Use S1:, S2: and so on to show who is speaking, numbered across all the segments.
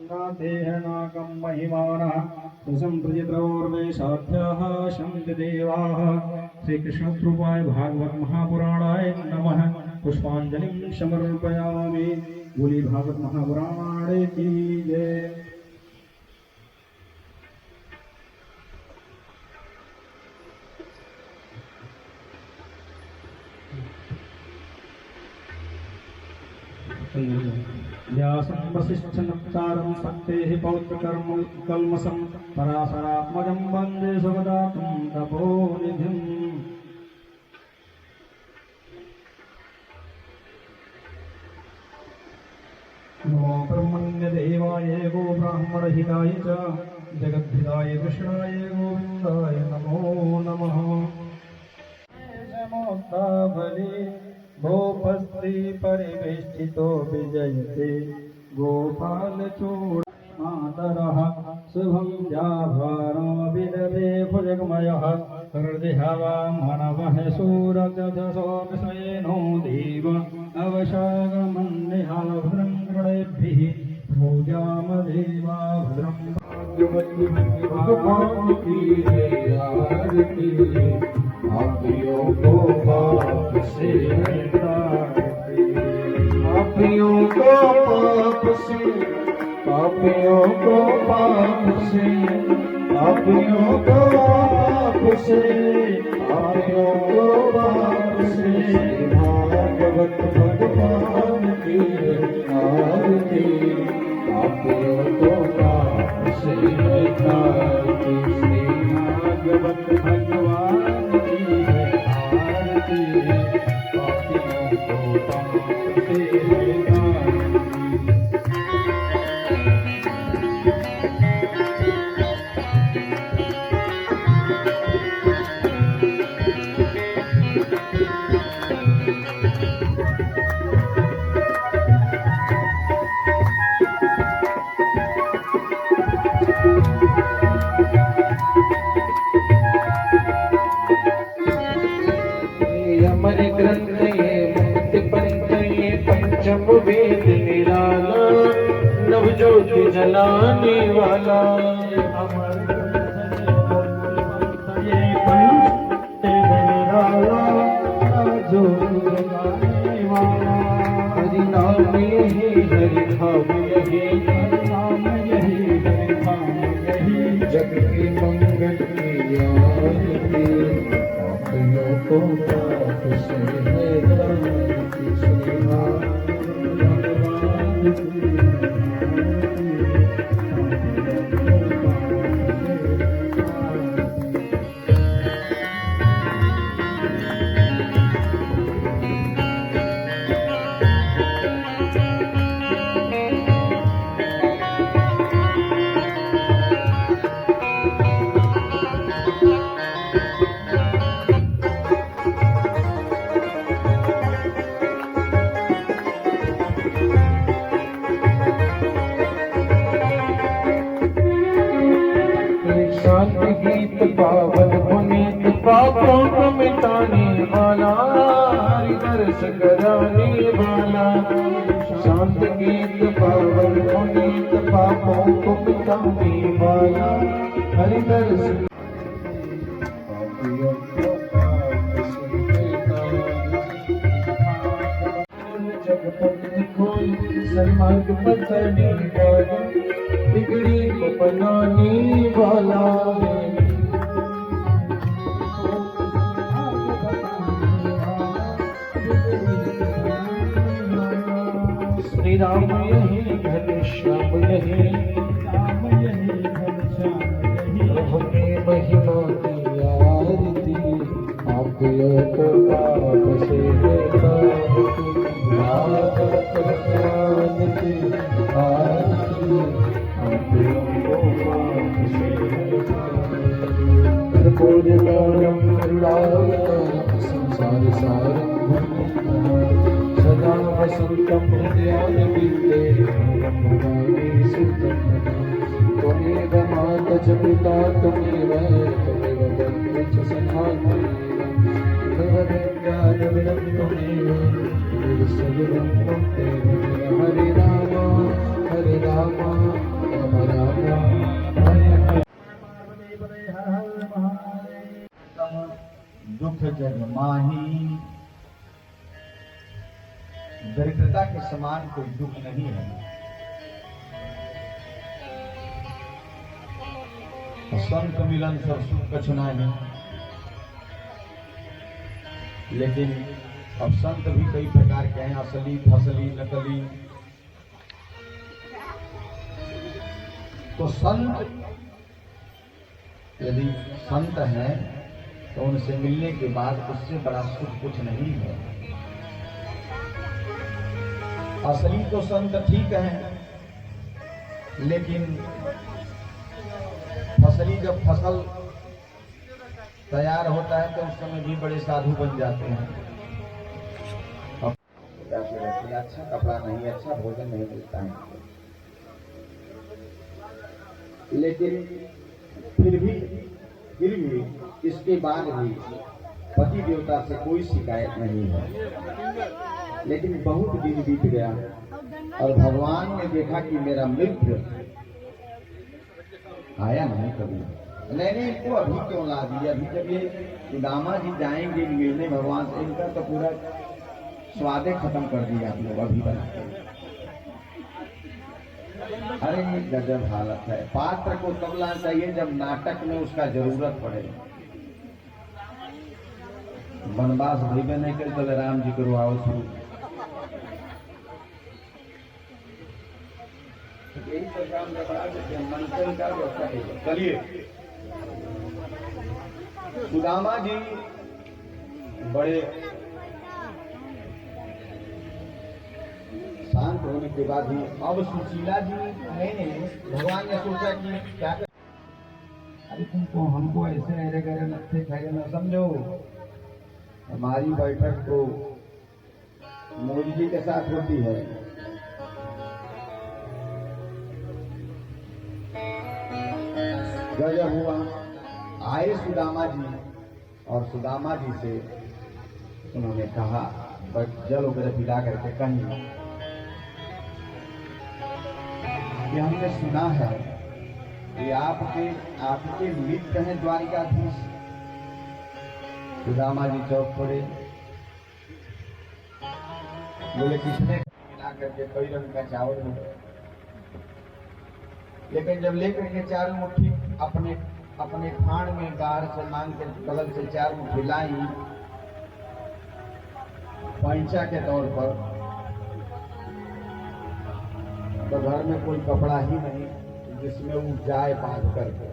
S1: नाकं महिमानः सुसंप्रजितौर्वेशाभ्यः शन्ति देवाः। श्रीकृष्णस्वरूपाय भागवत महापुराणाय नमः। पुष्पांजलिं समर्पयामि। बोली भागवत महापुराण की जय। व्यासं वसिष्ठनप्तारं शक्तेः पौत्रकर्म कल्मषं पराशरात्मजं वन्दे सुखदातं तपोनिधिम्। नमो ब्रह्मण्यदेवाय गो ब्राह्मणहिताय च जगद्धिताय कृष्णाय गोविन्दाय नमो नमः। गोपस्त्री परिवेष्टितो विजयते गोपालचूडादरः शुभं जाभारो विदते भुजगमयः हृदिहवामनवः सूरजसो विषयेनो देव अवशागमन्निहा भद्रं गणेभिः पूजामदेवा भद्रं भगवान् की आरती। पापियों को पाप से पापियों को पाप से पापियों को पाप से पापियों को पाप से पापियों को पाप से भागवत भगवान की आरती। पापियों को पाप से आरती। श्री भागवत भगवान अमर ग्रंथ ये मुक्ति पंथ ये पंचम वेद निराला नवज्योति जलाने वाला। अमर ग्रंथ ये पंच निराला नवज्योति जलाने वाला। हरि नाम यही हरि धाम यही हरि नाम यही हरि धाम यही जग की मंगल की आरती। पापियों को पाप से है क्रांति। श्री भगवान की शांति गीत पावन पुनीत पापों को मिटाने वाला हरि दर्श कराने वाला। शांति गीत पावन पुनीत पापों को मिटाने वाला हरि दर्श। सन्मार्ग बताने वाला बिगड़ी को बनाने वाला है। श्री राम यही घनश्याम यही राम यही घनश्याम यही प्रभु की महिमा की आरती। पापियों को पाप से भागवत भगवान की आरती। पापियों को पाप से कर्पूरगौरं करुणावतारं संसार सारं सदा वसन्तं हृदयारविन्दे भवानी सुतं। त्वमेव माता च पिता त्वमेव बन्धुः च सखा त्वमेव ज्ञानविदं त्वमेव हरे राम
S2: सुख जग माही। दरिद्रता के समान कोई दुख नहीं है। संत मिलन सब सुख कछु नहीं। लेकिन अब संत भी कई प्रकार के हैं, असली, फसली, नकली। तो संत यदि संत हैं तो उनसे मिलने के बाद उससे बड़ा सुख कुछ नहीं है। असली तो संत ठीक है, लेकिन फसली जब फसल तैयार होता है तो उस समय भी बड़े साधु बन जाते हैं। अच्छा कपड़ा नहीं, अच्छा भोजन नहीं मिलता है, लेकिन फिर भी इसके बाद भी पति देवता से कोई शिकायत नहीं है। लेकिन बहुत दिन बीत गया और भगवान ने देखा कि मेरा मित्र आया नहीं कभी। नहीं, इनको अभी क्यों ला दिया? अभी जब ये सुदामा जी जाएंगे मिलने भगवान से, इनका तो पूरा स्वादे खत्म कर दिया आप लोग अभी बना के। अरे ये गजब हालत है। पात्र को तब लाना चाहिए जब नाटक में उसका जरूरत पड़े। वनवास भेजे नहीं कर चले राम जी करो आओ शुरू। यही तो काम बड़ा देते हैं, मंथन का व्यवस्था है। चलिए, सुदामा जी बड़े शांत होने के बाद ही अब सुशीला जी ने भगवान ने सोचा कि क्या कर... अरे तुमको हमको ऐसे अरे गरे नत्थे खैरे न समझो। हमारी बैठक तो मोदी जी के साथ होती है। गजब हुआ। आए सुदामा जी और सुदामा जी से उन्होंने कहा, जल वगैरह पिला करके कहीं कि हमने सुना है कि आपके मित्र हैं द्वारिकाधीश। सुदामा जी चौक पड़े, बोले किसने मिला करके कई रंग का चावल हो। लेकिन जब लेकर के चार मुट्ठी अपने खान में गार से मांग के कलम से चार मुट्ठी लाई पैंचा के तौर पर, तो घर में कोई कपड़ा ही नहीं जिसमें वो जाए बांध करके।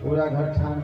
S2: पूरा घर छान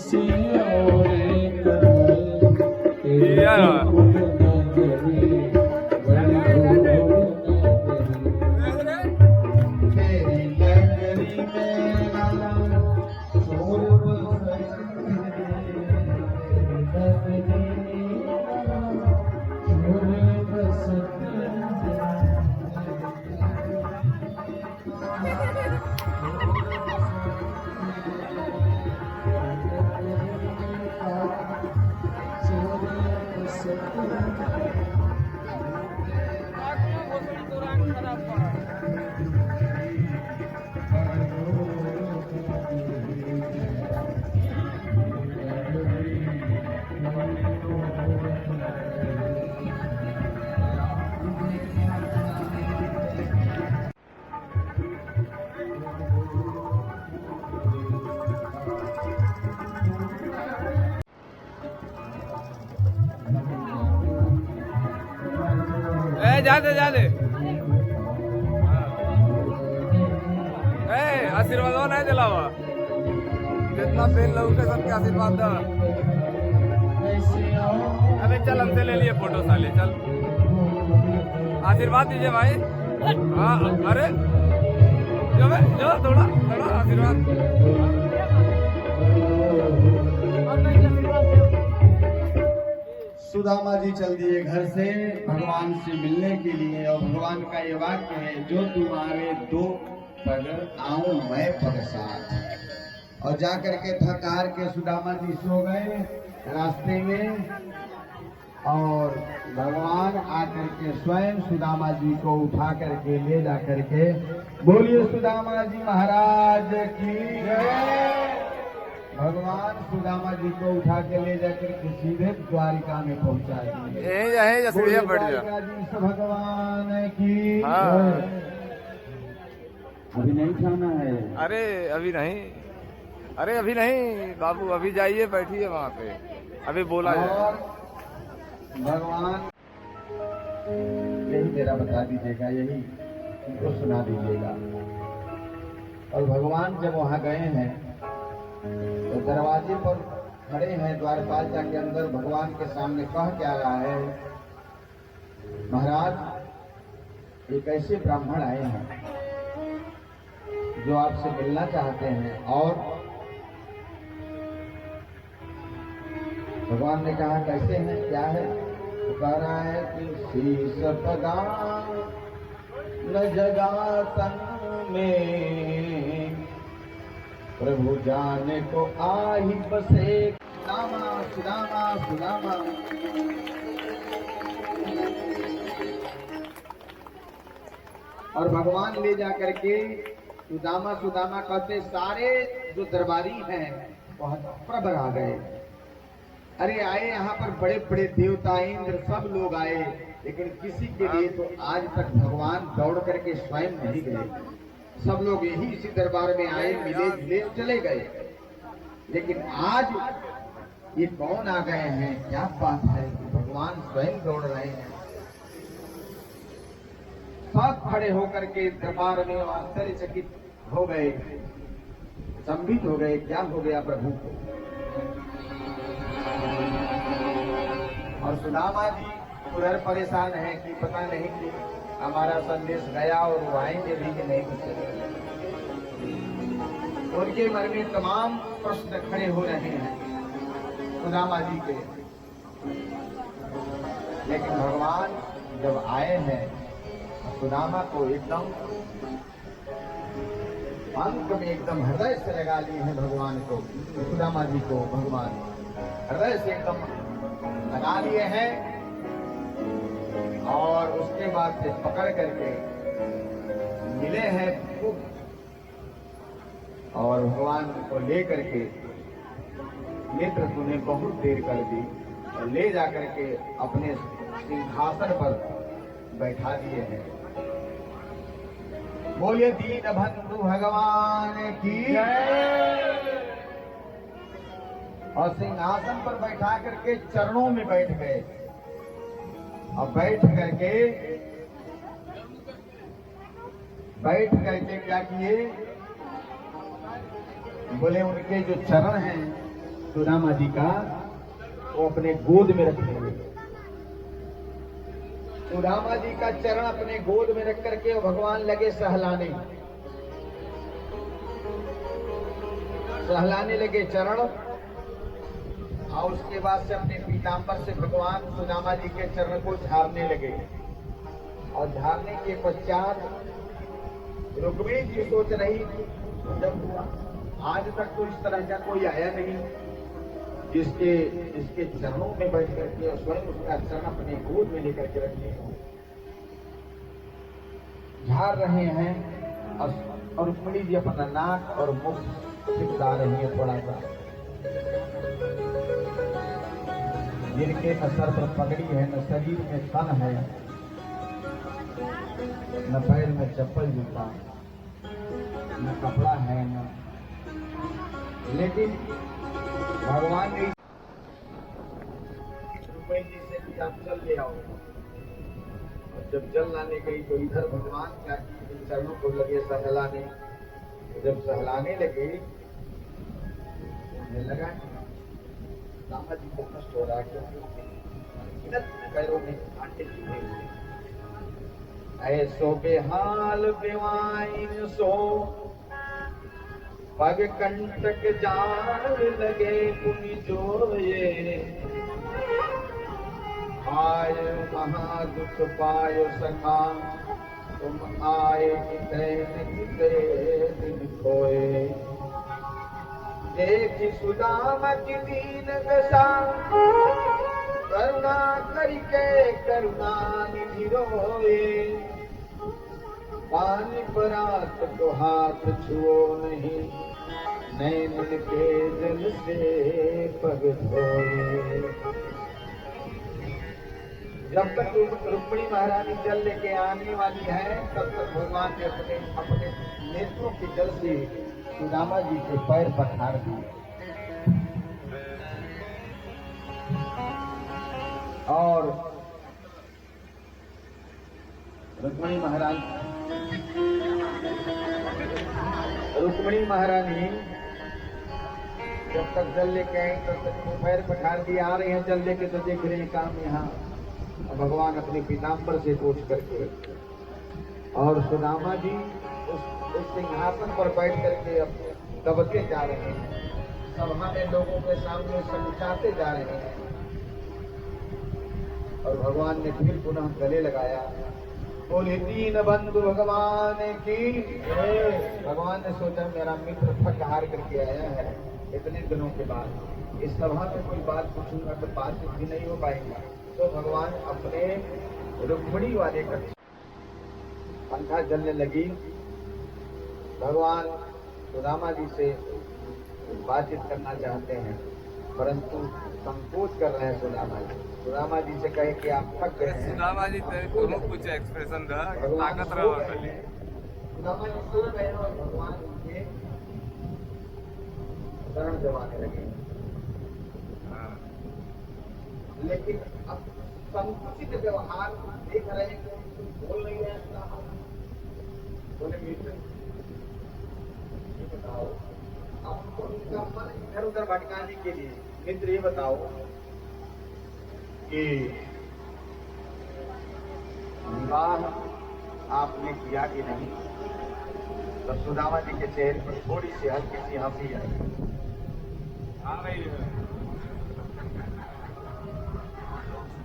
S1: ऐसी और एक तेरी खुद नगरी बड़ी भोर नगरी।
S2: तेरी नगरी में लाला शोर
S3: जाते जाते आशीर्वाद नहीं दिलावा जितना पेन लोग के सबके आशीर्वाद दो। अबे चल हमसे ले लिए फोटो साले चल आशीर्वाद दीजिए भाई। हाँ अरे जो थोड़ा थोड़ा आशीर्वाद।
S2: सुदामा जी चल दिए घर से भगवान से मिलने के लिए और भगवान का ये वाक्य है जो तुम्हारे दो पग आऊं मैं पग साथ। और जा करके थकार के सुदामा जी सो गए रास्ते में और भगवान आकर के स्वयं सुदामा जी को उठा करके ले जा करके बोलिए सुदामा जी महाराज की जय। भगवान सुदामा जी को उठा के ले जाकर के सीधे द्वारिका में पहुंचा दिए। भगवान की अभी नहीं खाना है।
S3: अरे अभी नहीं बाबू अभी जाइए बैठिए वहाँ पे अभी बोला
S2: और भगवान यही मेरा बता दीजिएगा यही उनको सुना दीजिएगा। और भगवान जब वहाँ गए हैं तो दरवाजे पर खड़े हैं द्वारपाल जाके अंदर भगवान के सामने कह क्या रहा है महाराज एक ऐसे ब्राह्मण आए हैं जो आपसे मिलना चाहते हैं। और भगवान ने कहा कैसे हैं क्या है तो कह रहा है कि शीश पगा न जगा तन में प्रभु जाने को आही बसे सुदामा सुदामा सुदामा। और भगवान ले जा करके सुदामा सुदामा कहते सारे जो दरबारी हैं वह प्रबर आ गए। अरे आए यहाँ पर बड़े बड़े देवता इंद्र सब लोग आए लेकिन किसी के लिए तो आज तक भगवान दौड़ करके स्वयं नहीं गए। सब लोग यही इसी दरबार में आए मिले जुले चले गए लेकिन आज ये कौन आ गए हैं क्या बात है कि भगवान स्वयं दौड़ रहे हैं। सब खड़े होकर के दरबार में आश्चर्यचकित हो गए संबित हो गए क्या हो गया प्रभु को। और सुदामा जी उधर परेशान है कि पता नहीं कि हमारा संदेश गया और वो आएंगे भी कि नहीं कुछ। उनके मन में तमाम प्रश्न खड़े हो रहे हैं सुदामा जी के। लेकिन भगवान जब आए हैं सुदामा को एकदम अंक में एकदम हृदय से लगा लिए हैं भगवान को। सुदामा जी को भगवान हृदय से एकदम लगा लिए हैं और उसके बाद से पकड़ करके मिले हैं और भगवान को ले करके नेत्र तूने बहुत देर कर दी और ले जाकर के अपने सिंहासन पर बैठा दिए हैं। बोलिए दीन बंधु भगवान की और सिंहासन पर बैठा करके चरणों में बैठ गए। और बैठ करके क्या किए बोले उनके जो चरण हैं सुदामा जी का वो अपने गोद में रखेंगे। सुदामा जी का चरण अपने गोद में रख करके वो भगवान लगे सहलाने लगे चरण। और उसके बाद से अपने पीताम्बर से भगवान सुदामा जी के चरण को झाड़ने लगे। और झाड़ने के पश्चात रुक्मिणी जी सोच रही, जब आज तक तो इस तरह का कोई आया नहीं जिसके चरणों में बैठ करके स्वयं उसका चरण अपने गोद में लेकर के रखे हो। झाड़ रहे हैं और रुक्मिणी जी अपना नाक और मुख चिपका रही है थोड़ा सा। जिनके न सर पर पगड़ी है, न शरीर में तन है, न पैर में चप्पल जूता, न कपड़ा है, न लेकिन भगवान ने रुक्मिणी जी से कि आप जल ले आओ। और जब जल लाने गई तो इधर भगवान क्या की इन चरणों को लगे सहलाने। जब सहलाने लगे उन्हें लगा रामा जी को कष्ट हो रहा है क्योंकि पैरों में कांटे चुभे हुए। ऐसो बेहाल बेवाइन सो पग कंटक जान लगे पुनि जोये। आय महादुख पायो सखा तुम आए कितने दिन खोए। देखी सुदामा की दीन दशा करुणा करके करुणा निधि रोए। पानी परात को हाथ छुओ नहीं, नैन के जल से पग धोए। जब तक रुक्मिणी महारानी जल लेके आने वाली है तब तक भगवान ने अपने नेत्रों के जल से सुदामा जी के पैर पखार दिए। और रुक्मिणी महारानी जब तक जल लेके आई तब तक पैर पखार दिए। आ रहे हैं जल लेके तो देख रहे हैं काम यहाँ भगवान अपने पीताम्बर से पोंछ करके। और सुदामा जी उस सिंहासन पर बैठ करके अब दबते जा रहे हैं, सभा में लोगों के सामने समझाते जा रहे हैं। और भगवान ने फिर पुनः गले लगाया, बोले दीन बंधु भगवान की। भगवान ने सोचा मेरा मित्र थक हार करके आया है इतने दिनों के बाद, इस सभा में कोई बात पूछूंगा तो बात भी नहीं हो पाएगी। तो भगवान अपने रुक्मिणी वाले का पंखा जलने लगी। भगवान सुदामा जी से बातचीत करना चाहते हैं परंतु संकोच कर रहे हैं सुदामा जी। सुदामा जी से कहे कि आप थक गए हैं।
S3: सुदामा जी तेरे कुछ एक्सप्रेशन था ताकत रहा
S2: सुदामा जी सो गए और भगवान उनके शरण जमाने लगे। लेकिन अब संकुचित व्यवहार देख रहे हैं, बोल नहीं रहे सुदामा। बोले मित्र ये बताओ, अब उनको उनका मन इधर उधर भटकाने के लिए मित्र ये बताओ कि विवाह आपने किया कि नहीं। तो सुदामा जी के चेहरे पर थोड़ी सी हल्की सी हंसी आई।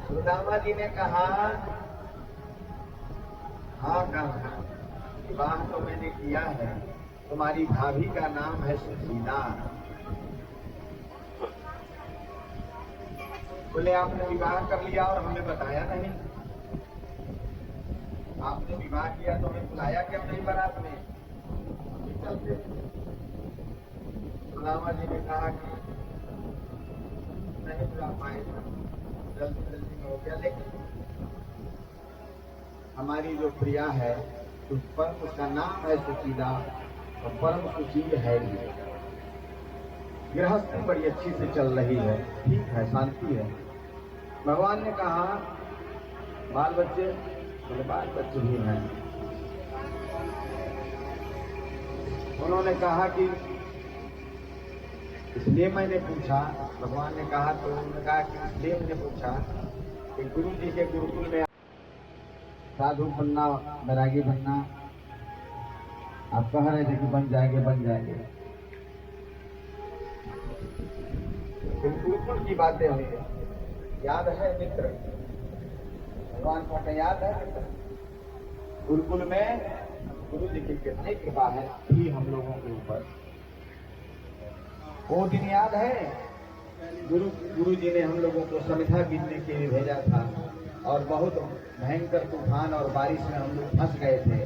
S2: सुदामा जी ने कहा हाँ कहा विवाह तो मैंने किया है, तुम्हारी भाभी का नाम है सुशीला। बोले आपने विवाह कर लिया और हमें बताया नहीं। आपने विवाह किया तो हमें बुलाया क्यों नहीं बारात में। चलते सुदामा जी ने कहा कि नहीं बुला पाए, जल्दी जल्दी में हो गया। लेकिन हमारी जो प्रिया है उस पर उसका नाम है सुशीला और परम सुशील है। गृहस्थी बड़ी अच्छी से चल रही है, ठीक है, शांति है। भगवान ने कहा बाल बच्चे, बोले बाल बच्चे भी हैं। उन्होंने कहा कि इसलिए मैंने पूछा, भगवान ने कहा तो उन्होंने कहा कि इसलिए मैंने पूछा कि गुरु जी के गुरुकुल में साधु बनना, बैरागी बनना, आप कह रहे थे कि बन जाएंगे बन जाएंगे। गुरुकुल की बातें हुई, याद है मित्र, भगवान को याद है मित्र, गुरुकुल में गुरु जी की कितनी कृपा है थी हम लोगों के ऊपर। वो दिन याद है, गुरु जी ने हम लोगों को समिधा गिनने के लिए भेजा था और बहुत भयंकर तूफान और बारिश में हम लोग फंस गए थे।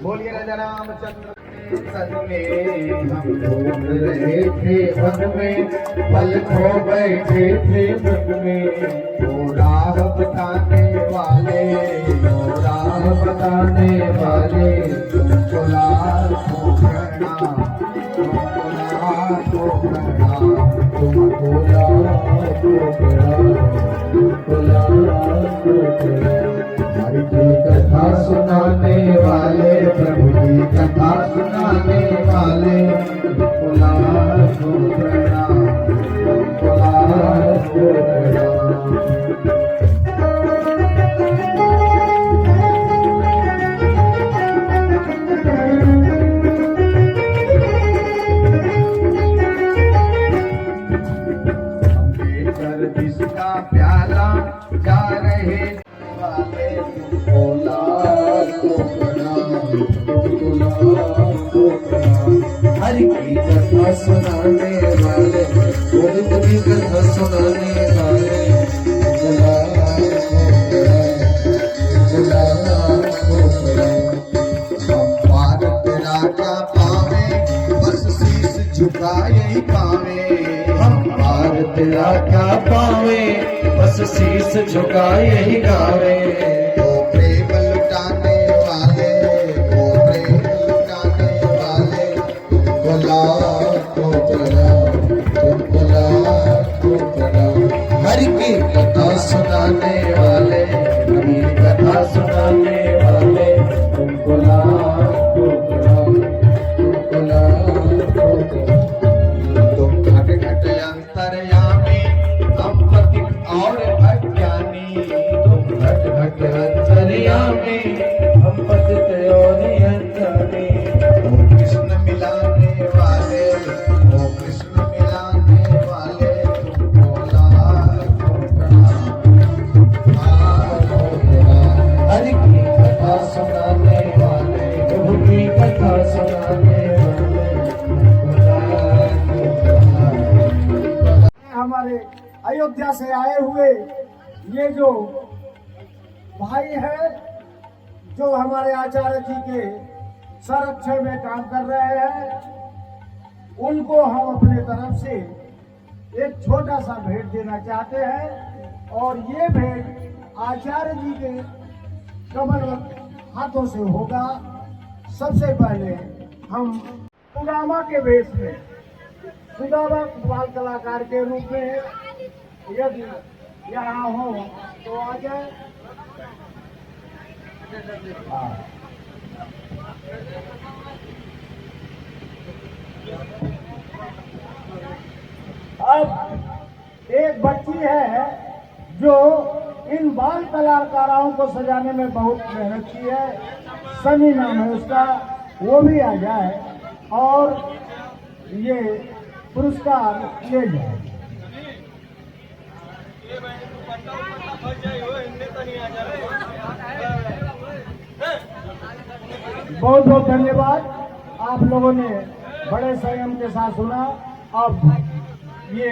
S2: बोलिए राजा रामचंद्र में हम घूम रहे थे वन में, पल खो बैठे थे मन में, वो राह बताने वाले, वो राह बताने वाले, तुमको लाखों प्रणाम, तुमको लाखों प्रणाम, तुमको लाखों प्रणाम, तुमको लाखों प्रणाम। हरि की कथा सुनाने वाले, प्रभु की कथा सुनाने वाले, तुमको लाखों प्रणाम, तुमको लाखों प्रणाम। जिसका प्याला जा रहे वाले, तुमको लाखों प्रणाम, तुमको लाखों प्रणाम। हरि की कथा सुनाने वाले, गोविंद की कथा सुनाने वाले, तुमको लाखों प्रणाम, तुमको लाखों प्रणाम। हम भारत राजा पावे, बस शीश झुकाए ही पावे, भारत राजा पावे, बस शीश झुकाए ही गावे। वो प्रेम लुटाने वाले, वो प्रेम लुटाने वाले, तुमको लाखों प्रणाम, तुमको लाखों प्रणाम। हरि की कथा सुनाने वाले, हरि की कथा सुनाने वाले, तुमको लाखों प्रणाम, तुमको लाखों प्रणाम। तुम घट घट अंतर्यामी, हम पथिक और अज्ञानी, तुम घट घट अंतर्यामी, हम पथिक और अज्ञानी। ओ कृष्ण मिलाने वाले, ओ कृष्ण मिलाने वाले, तुमको लाखों प्रणाम, लाखों प्रणाम। हरि की कथा सुनाने वाले, प्रभु की कथा सुनाने वाले, तुमको लाखों प्रणाम।
S4: हमारे अयोध्या से आए हुए ये जो भाई है, जो हमारे आचार्य जी के संरक्षण में काम कर रहे हैं, उनको हम अपने तरफ से एक छोटा सा भेंट देना चाहते हैं। और ये भेंट आचार्य जी के कमलवत हाथों से होगा। सबसे पहले हम सुदामा के वेश में, सुदामा बाल कलाकार के रूप में यदि यहाँ हो तो आ जाए। अब एक बच्ची है जो इन बाल कलाकारों को सजाने में बहुत मेहनत की है, सनी नाम है उसका, वो भी आ जाए और ये पुरस्कार ले जाए। बहुत बहुत धन्यवाद, आप लोगों ने बड़े संयम के साथ सुना। अब ये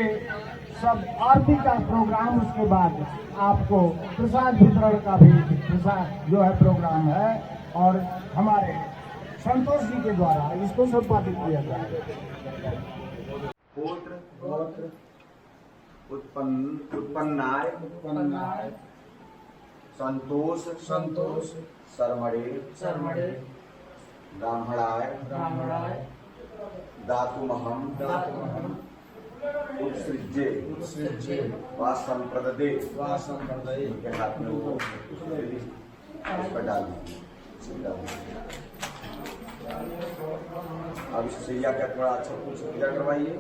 S4: सब आरती का प्रोग्राम, उसके बाद आपको प्रसाद वितरण का भी प्रसाद जो है प्रोग्राम है, और हमारे संतोष जी के द्वारा इसको संपादित किया जाए।
S2: गोत्र उत्पन्नाय संतोष सर्वणे ब्राह्मणाय दातुमहं उत्सृज्ये वासं प्रददे के हाथ में वो इस पर डाल दीजिए। अब इस सैया का थोड़ा अच्छा कुछ पूजा करवाइए।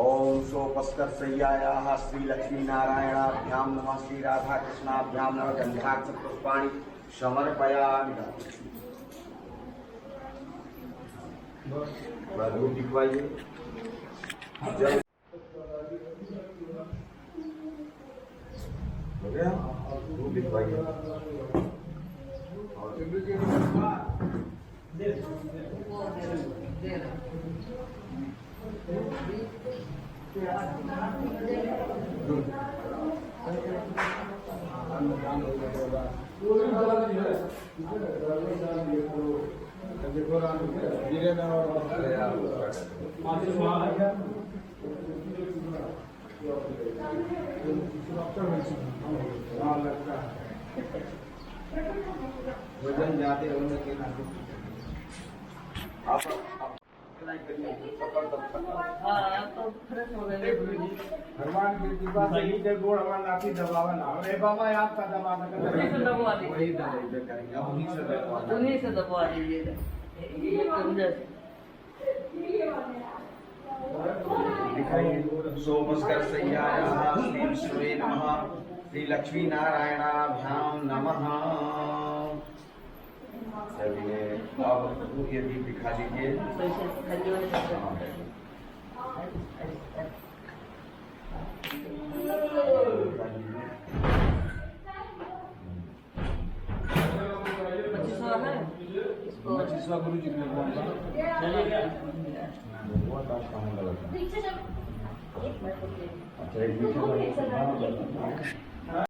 S2: ओम सोपस्कर सैयायाः श्री लक्ष्मी नारायणाभ्यां नमः श्री राधा कृष्णाभ्यां नमः गंधाक्ष पुष्पाणि समर्पयामि। थोड़ा दूर दिखवाइए। जय हो गया, दूर दिखवाइए। वजन जाते होने के नाते आप
S4: भगवान की कृपा से ही जब गोड़ हमारा नाती दबावा ना हो। रे बाबा आपका दबाना
S5: उन्हीं से दबवा
S2: वही दबाइए करेंगे। अब उन्हीं से दबाना।
S5: उन्हीं से दबवा दीजिएगा।
S2: दिखाइए। सोमस्कर सैयायाः श्री विष्णुवे नमः श्री लक्ष्मी नारायणाभ्यां नमः। चलिए अब ये दीप दिखा दीजिए।
S4: गुरु जी
S2: अच्छा एक मीठा